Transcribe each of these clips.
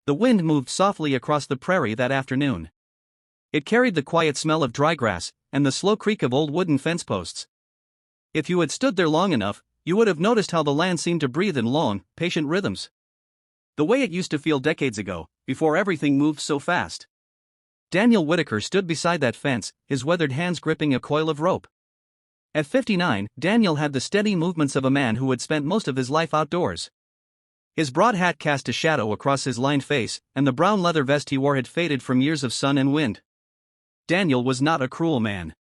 The wind moved softly across the prairie that afternoon. It carried the quiet smell of dry grass and the slow creak of old wooden fence posts. If you had stood there long enough, you would have noticed how the land seemed to breathe in long, patient rhythms. The way it used to feel decades ago, before everything moved so fast. Daniel Whitaker stood beside that fence, his weathered hands gripping a coil of rope. At 59, Daniel had the steady movements of a man who had spent most of his life outdoors. His broad hat cast a shadow across his lined face, and the brown leather vest he wore had faded from years of sun and wind. Daniel was not a cruel man.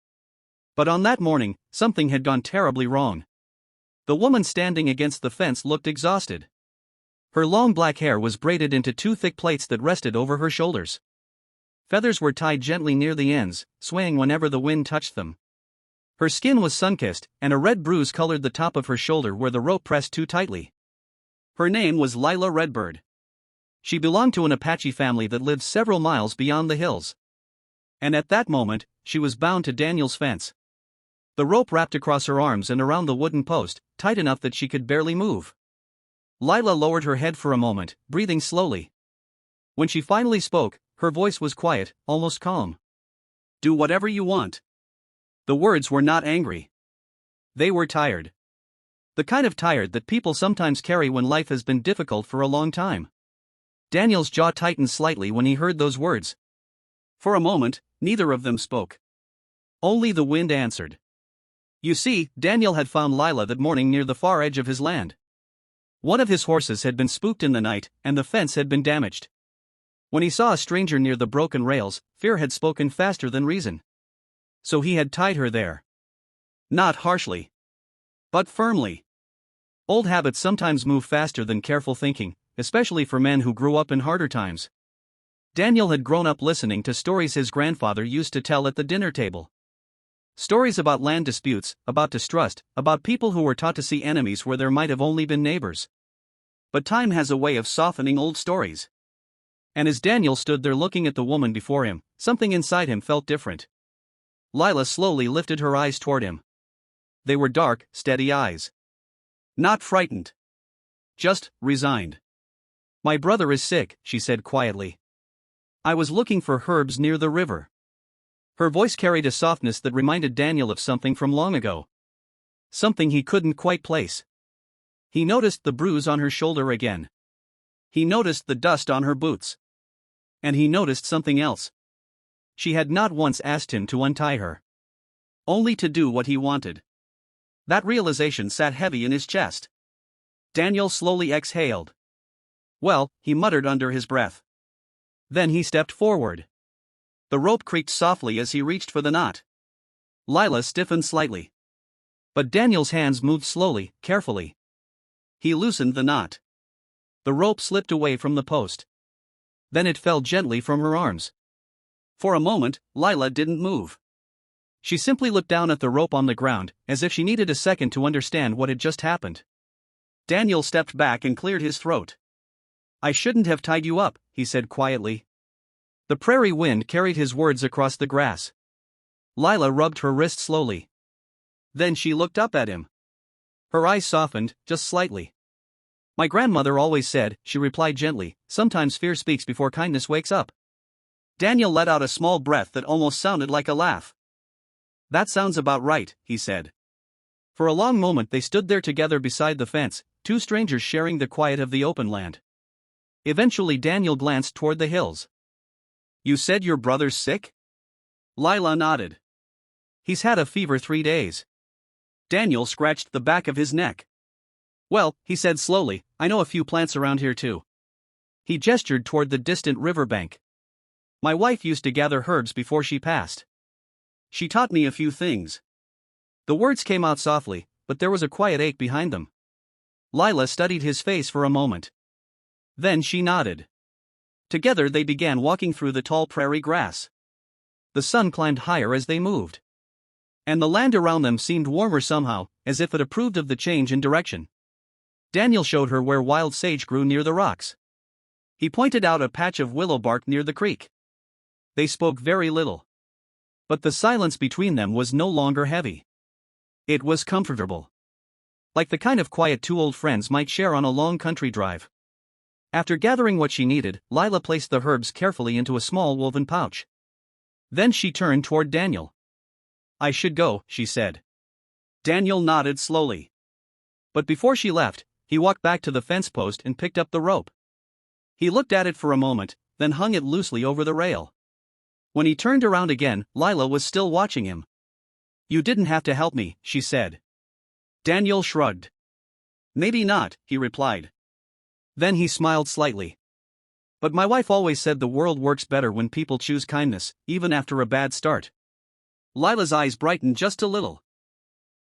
But on that morning, something had gone terribly wrong. The woman standing against the fence looked exhausted. Her long black hair was braided into two thick plaits that rested over her shoulders. Feathers were tied gently near the ends, swaying whenever the wind touched them. Her skin was sun-kissed, and a red bruise colored the top of her shoulder where the rope pressed too tightly. Her name was Lila Redbird. She belonged to an Apache family that lived several miles beyond the hills. And at that moment, she was bound to Daniel's fence. The rope wrapped across her arms and around the wooden post, tight enough that she could barely move. Lila lowered her head for a moment, breathing slowly. When she finally spoke, her voice was quiet, almost calm. "Do whatever you want." The words were not angry. They were tired. The kind of tired that people sometimes carry when life has been difficult for a long time. Daniel's jaw tightened slightly when he heard those words. For a moment, neither of them spoke. Only the wind answered. You see, Daniel had found Lila that morning near the far edge of his land. One of his horses had been spooked in the night, and the fence had been damaged. When he saw a stranger near the broken rails, fear had spoken faster than reason. So he had tied her there. Not harshly, but firmly. Old habits sometimes move faster than careful thinking, especially for men who grew up in harder times. Daniel had grown up listening to stories his grandfather used to tell at the dinner table. Stories about land disputes, about distrust, about people who were taught to see enemies where there might have only been neighbors. But time has a way of softening old stories. And as Daniel stood there looking at the woman before him, something inside him felt different. Lila slowly lifted her eyes toward him. They were dark, steady eyes. Not frightened. Just resigned. My brother is sick, she said quietly. I was looking for herbs near the river. Her voice carried a softness that reminded Daniel of something from long ago. Something he couldn't quite place. He noticed the bruise on her shoulder again. He noticed the dust on her boots. And he noticed something else. She had not once asked him to untie her. Only to do what he wanted. That realization sat heavy in his chest. Daniel slowly exhaled. Well, he muttered under his breath. Then he stepped forward. The rope creaked softly as he reached for the knot. Lila stiffened slightly. But Daniel's hands moved slowly, carefully. He loosened the knot. The rope slipped away from the post. Then it fell gently from her arms. For a moment, Lila didn't move. She simply looked down at the rope on the ground, as if she needed a second to understand what had just happened. Daniel stepped back and cleared his throat. I shouldn't have tied you up, he said quietly. The prairie wind carried his words across the grass. Lila rubbed her wrist slowly. Then she looked up at him. Her eyes softened, just slightly. My grandmother always said, she replied gently, sometimes fear speaks before kindness wakes up. Daniel let out a small breath that almost sounded like a laugh. That sounds about right, he said. For a long moment they stood there together beside the fence, two strangers sharing the quiet of the open land. Eventually Daniel glanced toward the hills. You said your brother's sick? Lila nodded. He's had a fever 3 days. Daniel scratched the back of his neck. Well, he said slowly, I know a few plants around here too. He gestured toward the distant riverbank. My wife used to gather herbs before she passed. She taught me a few things. The words came out softly, but there was a quiet ache behind them. Lila studied his face for a moment. Then she nodded. Together they began walking through the tall prairie grass. The sun climbed higher as they moved. And the land around them seemed warmer somehow, as if it approved of the change in direction. Daniel showed her where wild sage grew near the rocks. He pointed out a patch of willow bark near the creek. They spoke very little. But the silence between them was no longer heavy. It was comfortable. Like the kind of quiet two old friends might share on a long country drive. After gathering what she needed, Lila placed the herbs carefully into a small woven pouch. Then she turned toward Daniel. "I should go," she said. Daniel nodded slowly. But before she left, he walked back to the fence post and picked up the rope. He looked at it for a moment, then hung it loosely over the rail. When he turned around again, Lila was still watching him. "You didn't have to help me," she said. Daniel shrugged. "Maybe not," he replied. Then he smiled slightly. "But my wife always said the world works better when people choose kindness, even after a bad start." Lila's eyes brightened just a little.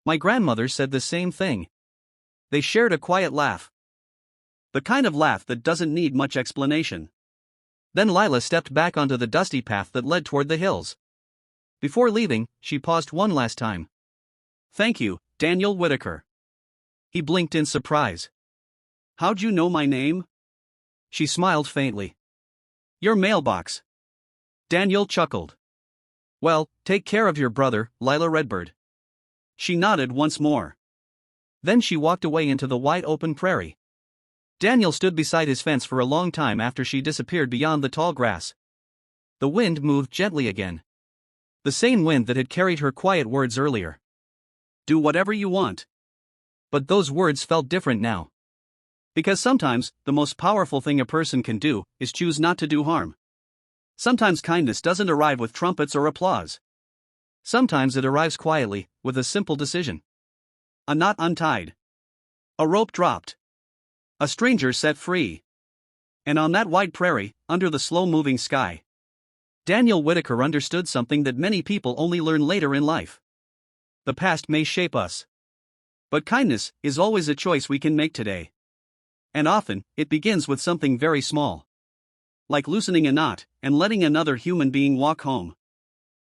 "My grandmother said the same thing." They shared a quiet laugh. The kind of laugh that doesn't need much explanation. Then Lila stepped back onto the dusty path that led toward the hills. Before leaving, she paused one last time. "Thank you, Daniel Whitaker." He blinked in surprise. "How'd you know my name?" She smiled faintly. "Your mailbox." Daniel chuckled. "Well, take care of your brother, Lila Redbird." She nodded once more. Then she walked away into the wide open prairie. Daniel stood beside his fence for a long time after she disappeared beyond the tall grass. The wind moved gently again. The same wind that had carried her quiet words earlier. "Do whatever you want." But those words felt different now. Because sometimes, the most powerful thing a person can do is choose not to do harm. Sometimes kindness doesn't arrive with trumpets or applause. Sometimes it arrives quietly, with a simple decision. A knot untied. A rope dropped. A stranger set free. And on that wide prairie, under the slow-moving sky, Daniel Whitaker understood something that many people only learn later in life. The past may shape us. But kindness is always a choice we can make today. And often, it begins with something very small. Like loosening a knot and letting another human being walk home.